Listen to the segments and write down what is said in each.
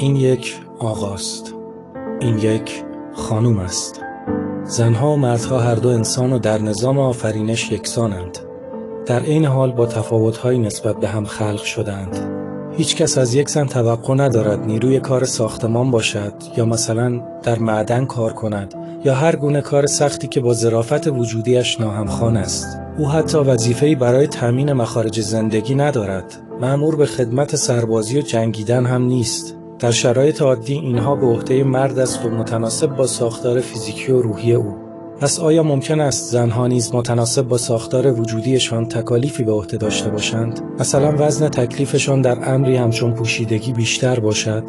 این یک آقاست. این یک خانوم است. زنها و مردها هر دو انسان و در نظام آفرینش یکسانند. در این حال با تفاوت‌های نسبت به هم خلق شدند. هیچ کس از یک زن توقع ندارد نیروی کار ساختمان باشد یا مثلا در معدن کار کند یا هر گونه کار سختی که با ظرافت وجودیش ناهمخوان است. او حتی وظیفه‌ای برای تامین مخارج زندگی ندارد. مأمور به خدمت سربازی و جنگیدن هم نیست. در شرایط عادی اینها به عهده مرد است و متناسب با ساختار فیزیکی و روحی او. پس آیا ممکن است زنها نیز متناسب با ساختار وجودیشان تکالیفی به عهده داشته باشند؟ مثلا وزن تکلیفشان در امری همچون پوشیدگی بیشتر باشد؟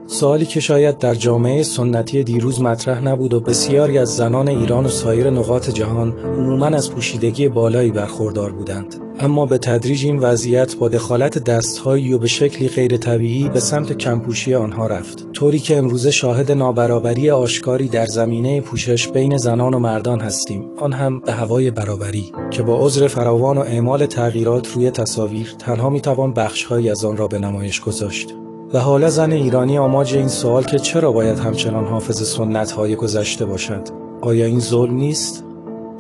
سوالی که شاید در جامعه سنتی دیروز مطرح نبود و بسیاری از زنان ایران و سایر نقاط جهان عموماً از پوشیدگی بالایی برخوردار بودند. اما به تدریج این وضعیت با دخالت دست‌هایی و به شکلی غیر طبیعی به سمت کمپوشی آنها رفت، طوری که امروزه شاهد نابرابری آشکاری در زمینه پوشش بین زنان و مردان هستیم، آن هم به هوای برابری که با عذر فراوان و اعمال تغییرات روی تصاویر تنها میتوان بخش‌هایی از آن را به نمایش گذاشت. و حالا زن ایرانی آماج این سوال که چرا باید همچنان حافظ سنت‌های گذشته باشد؟ آیا این ظلم نیست؟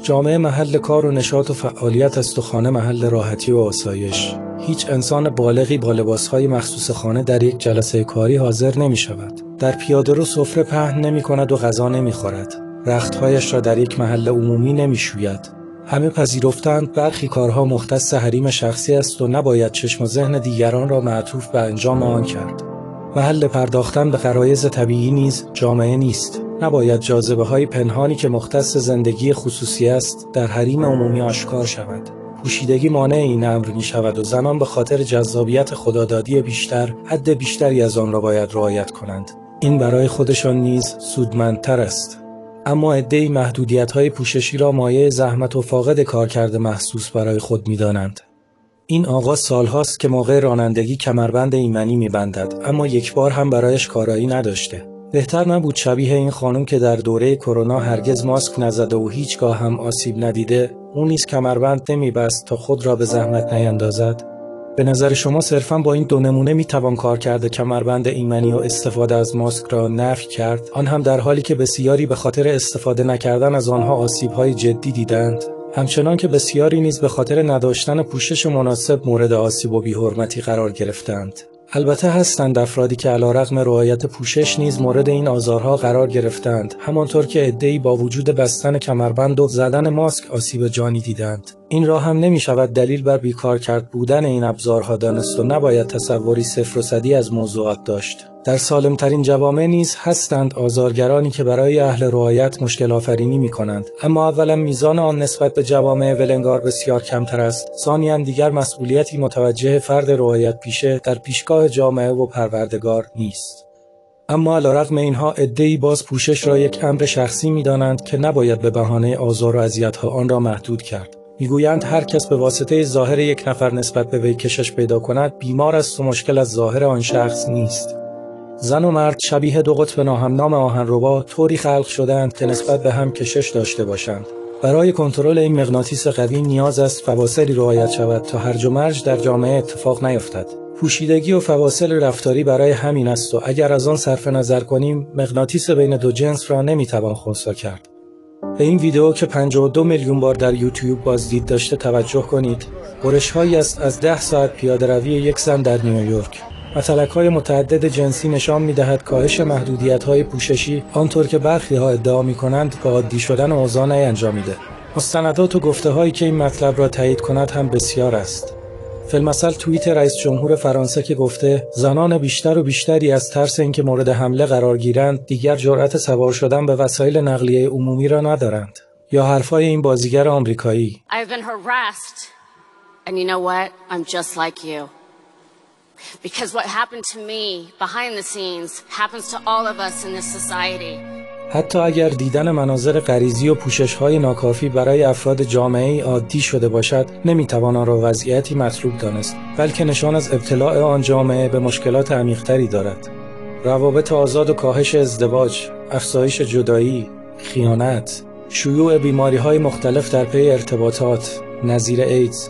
جامعه محل کار و نشاط و فعالیت است و خانه محل راحتی و آسایش. هیچ انسان بالغی با لباسهای مخصوص خانه در یک جلسه کاری حاضر نمی شود. در پیاده‌رو سفره پهن نمی کند و غذا نمی خورد. رختهایش را در یک محل عمومی نمی شوید. همه پذیرفتند برخی کارها مختص حریم شخصی است و نباید چشم و ذهن دیگران را معطوف به انجام آن کرد. محل پرداختن به غرایز طبیعی نیز جامعه نیست. نباید جاذبه‌های پنهانی که مختص زندگی خصوصی است در حریم عمومی آشکار شود. پوشیدگی مانع این امر می شود و زنان به خاطر جذابیت خدادادی بیشتر حد بیشتری از آن را باید رعایت کنند. این برای خودشان نیز سودمندتر است. اما عده‌ای محدودیت‌های پوششی را مایه زحمت و فاقد کارکرد محسوس برای خود می‌دانند. این آقا سال‌هاست که موقع رانندگی کمربند ایمنی می‌بندد، اما یک بار هم برایش کارایی نداشته. بهتر نبود شبیه این خانم که در دوره کرونا هرگز ماسک نزده و هیچگاه هم آسیب ندیده، اون نیز کمربند نمی‌بست تا خود را به زحمت نیندازد؟ به نظر شما صرفاً با این دو نمونه میتوان کارکرد کمربند ایمنی و استفاده از ماسک را نفی کرد، آن هم در حالی که بسیاری به خاطر استفاده نکردن از آنها آسیب‌های جدی دیدند، همچنان که بسیاری نیز به خاطر نداشتن پوشش مناسب مورد آسیب و بی‌حرمتی قرار گرفتند. البته هستند افرادی که علیرغم رعایت پوشش نیز مورد این آزارها قرار گرفتند، همانطور که عده‌ای با وجود بستن کمربند و زدن ماسک آسیب جانی دیدند. این را هم نمی شود دلیل بر بیکار کرد بودن این ابزارها دانست و نباید تصوری صفر و صدی از موضوعات داشت. در سالمترین جوامع نیز هستند آزارگرانی که برای اهل رعایت مشکل آفرینی می کنند، اما اولا میزان آن نسبت به جوامع ولنگار بسیار کمتر است، ثانیاً دیگر مسئولیتی متوجه فرد رعایت پیشه در پیشگاه جامعه و پروردگار نیست. اما علیرغم اینها عده‌ای باز پوشش را یک امر شخصی می دانند که نباید به بهانه آزار و اذیت‌ها آن را محدود کرد. میگویند هر کس به واسطه ظاهر یک نفر نسبت به وی کشش پیدا کند بیمار است و مشکل از ظاهر آن شخص نیست. زن و مرد شبیه دو قطب ناهمنام آهنربا طوری خلق شده‌اند که نسبت به هم کشش داشته باشند. برای کنترل این مغناطیس قوی نیاز است فواصلی رعایت شود تا هرج و مرج در جامعه اتفاق نیفتد. پوشیدگی و فواصل رفتاری برای همین است و اگر از آن صرف نظر کنیم مغناطیس بین دو جنس را نمیتوان خنثی کرد. به این ویدیو که 52 میلیون بار در یوتیوب بازدید داشته توجه کنید. برش‌هایی است از 10 ساعت پیاده‌روی یک زن در نیویورک. متلک‌های متعدد جنسی نشان می‌دهد کاهش محدودیت‌های پوششی آنطور که برخی‌ها ادعا می‌کنند با عادی شدن اوضاع نینجامیده. مستندات و گفته‌هایی که این مطلب را تایید کند هم بسیار است. فی‌المثل توییت رئیس جمهور فرانسه که گفته زنان بیشتر و بیشتری از ترس اینکه مورد حمله قرار گیرند دیگر جرأت سوار شدن به وسایل نقلیه عمومی را ندارند. یا حرفای این بازیگر آمریکایی I've been harassed and you know what? I'm just like you. Because what happened to me behind the scenes happens to all of us in this society. حتی اگر دیدن مناظر غریزی و پوشش‌های ناکافی برای افراد جامعه‌ای عادی شده باشد، نمی‌توان آن را وضعیتی مطلوب دانست، بلکه نشان از ابتلاع آن جامعه به مشکلات عمیق‌تری دارد. روابط آزاد و کاهش ازدواج، افزایش جدایی، خیانت، شیوع بیماری‌های مختلف در پی ارتباطات، نظیر ایدز،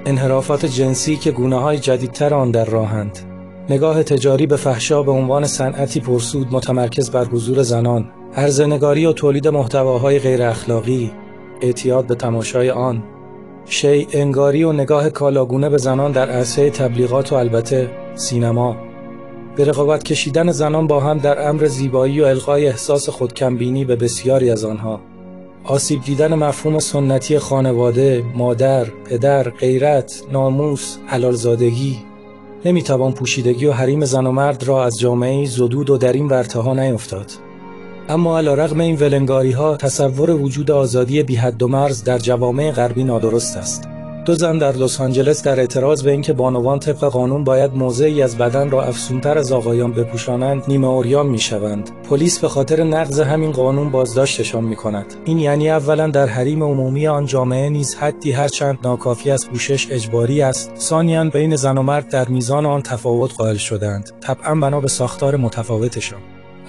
انحرافات جنسی که گونه‌های جدیدتر آن در راهند، نگاه تجاری به فحشا به عنوان صنعتی پرسود متمرکز بر حضور زنان، عرضه‌نگاری و تولید محتواهای غیر اخلاقی، اعتیاد به تماشای آن، شیء انگاری و نگاه کالاگونه به زنان در عرصه تبلیغات و البته سینما، به رقابت کشیدن زنان با هم در امر زیبایی و القای احساس خودکمبینی به بسیاری از آنها، آسیب دیدن مفهوم سنتی خانواده، مادر، پدر، غیرت، ناموس، حلالزادگی. نمیتوان پوشیدگی و حریم زن و مرد را از جامعه‌ای زدود و در این ورطه‌ها نیفتاد. اما علیرغم این ولنگاری‌ها تصور وجود آزادی بی حد و مرز در جوامع غربی نادرست است. 2 زن در لس آنجلس در اعتراض به اینکه بانوان طبق قانون باید موضعی از بدن را افزونتر از آقایان بپوشانند نیمه عریان میشوند. پلیس به خاطر نقض همین قانون بازداشتشان میکند. این یعنی اولا در حریم عمومی آن جامعه نیز حدی هرچند ناکافی از پوشش اجباری است، ثانیاً بین زن و مرد در میزان آن تفاوت قائل شدند، طبعاً بنا به ساختار متفاوتشان.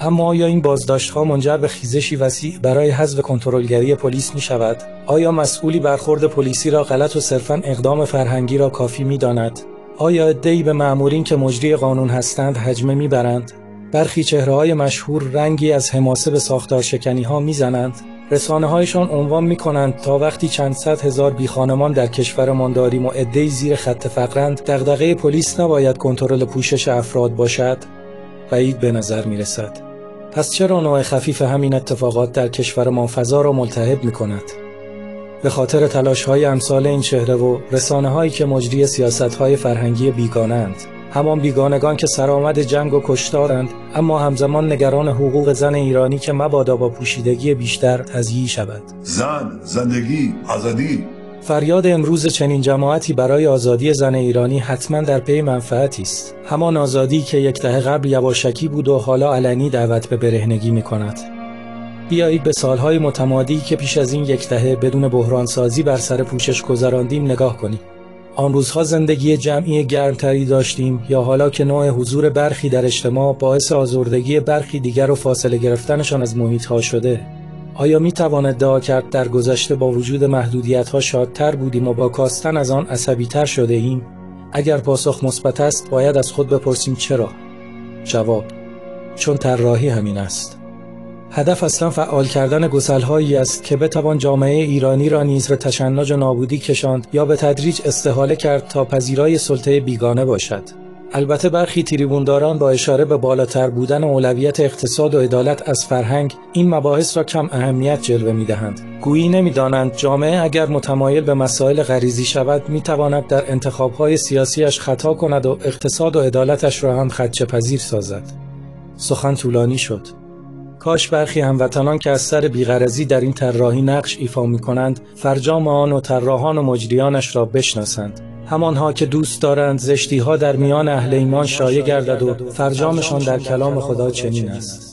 اما آیا این بازداشت‌ها منجر به خیزشی وسیع برای حذف کنترلگری پلیس می‌شود؟ آیا مسئولی برخورد پلیسی را غلط و صرفاً اقدام فرهنگی را کافی می‌داند؟ آیا عده‌ای به مأمورین که مجری قانون هستند هجمه می‌برند؟ برخی چهره‌های مشهور رنگی از حماسه به ساختارشکنی‌ها می‌زنند؟ رسانه‌هایشان عنوان می‌کنند تا وقتی چند صد هزار بیخانمان در کشورمان داریم و عده‌ای زیر خط فقرند، دغدغه پلیس نباید کنترل پوشش افراد باشد؟ بعید به نظر می‌رسد. پس چرا نوع خفیف همین اتفاقات در کشورمان فضا را ملتهب می‌کند؟ به خاطر تلاش‌های امثال این چهره و رسانه‌هایی که مجری سیاست‌های فرهنگی بیگانه‌اند، همان بیگانگان که سرآمد جنگ و کشتارند، اما همزمان نگران حقوق زن ایرانی که مبادا با پوشیدگی بیشتر تضییع شود. زن، زندگی، آزادی. فریاد امروز چنین جماعتی برای آزادی زن ایرانی حتما در پی منفعتی است. همان آزادی که یک دهه قبل یواشکی بود و حالا علنی دعوت به برهنگی می‌کند. بیایید به سالهای متمادی که پیش از این یک دهه بدون بحرانسازی بر سر پوشش گذراندیم نگاه کنیم. آن روزها زندگی جمعی گرمتری داشتیم یا حالا که نوع حضور برخی در اجتماع باعث آزردگی برخی دیگر و فاصله گرفتنشان از محیط‌ها شده؟ آیا میتوان ادعا کرد در گذشته با وجود محدودیت‌ها شادتر بودیم و با کاستن از آن عصبی‌تر شده ایم؟ اگر پاسخ مثبت است باید از خود بپرسیم چرا؟ جواب: چون طراحی همین است. هدف اصلا فعال کردن گسل‌هایی است که بتوان جامعه ایرانی را نیز به تشنج و نابودی کشاند یا به تدریج استحاله کرد تا پذیرای سلطه بیگانه باشد. البته برخی تریبونداران با اشاره به بالاتر بودن اولویت اقتصاد و عدالت از فرهنگ این مباحث را کم اهمیت جلوه می‌دهند. گویی نمی‌دانند جامعه اگر متمایل به مسائل غریزی شود می‌تواند در انتخاب‌های سیاسیش خطا کند و اقتصاد و عدالتش را هم خدشه‌پذیر سازد. سخن طولانی شد. کاش برخی هموطنان که از سر بی‌غرضی در این طراحی نقش ایفا می‌کنند فرجام آن و طراحان و مجریانش را بشناسند. همانها که دوست دارند زشتی‌ها در میان اهل ایمان شایع گردد و فرجامشان در کلام خدا چنین است: